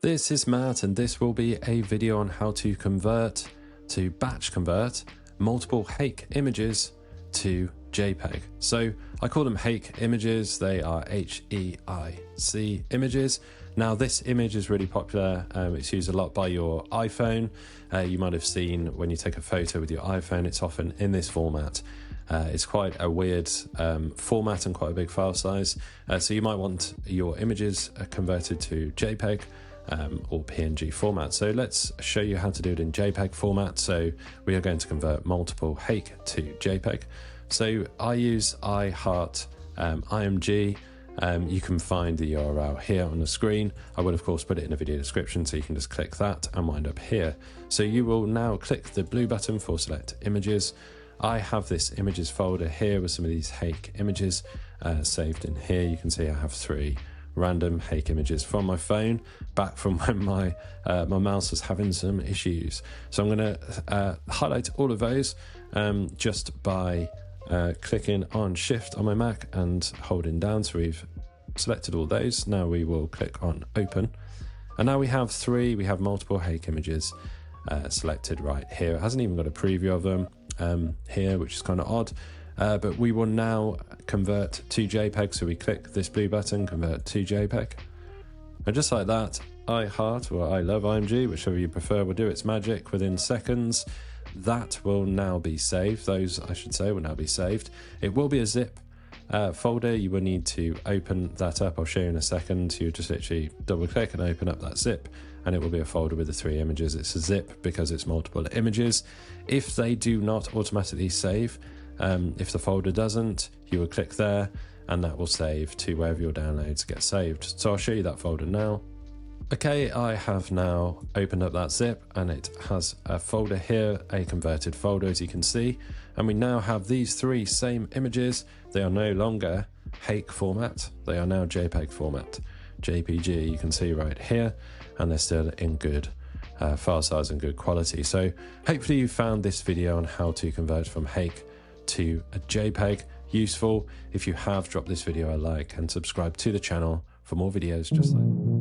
This is Matt, and this will be a video on how to batch convert multiple HEIC images to JPEG. So I call them HEIC images. They are HEIC images. Now this image is really popular. It's used a lot by your iPhone. You might have seen when you take a photo with your iPhone, it's often in this format. It's quite a weird format and quite a big file size. So you might want your images converted to JPEG or PNG format. So let's show you how to do it in JPEG format. So we are going to convert multiple HEIC to JPEG. So I use iHeart IMG. You can find the URL here on the screen. I will of course put it in the video description, so you can just click that and wind up here. So you will now click the blue button for select images. I have this images folder here with some of these HEIC images saved in here. You can see I have 3 random HEIC images from my phone back from when my mouse was having some issues. So I'm going to highlight all of those just by clicking on Shift on my Mac and holding down. So we've selected all those. Now we will click on Open, and now we have multiple HEIC images selected right here. It hasn't even got a preview of them here, which is kind of odd. But we will now convert to JPEG. So we click this blue button, convert to JPEG. And just like that, iHeart or I love IMG, whichever you prefer, will do its magic within seconds. That will now be saved. Those, I should say, will now be saved. It will be a zip folder. You will need to open that up. I'll show you in a second. You just literally double click and open up that zip, and it will be a folder with the 3 images. It's a zip because it's multiple images. If they do not automatically save, if the folder doesn't, you will click there and that will save to wherever your downloads get saved. So I'll show you that folder now. Okay, I have now opened up that zip and it has a folder here, a converted folder, as you can see. And we now have these 3 same images. They are no longer HEIC format. They are now JPEG format. JPG, you can see right here, and they're still in good file size and good quality. So hopefully you found this video on how to convert from HEIC to a JPEG useful. If you have, drop this video a like and subscribe to the channel for more videos just like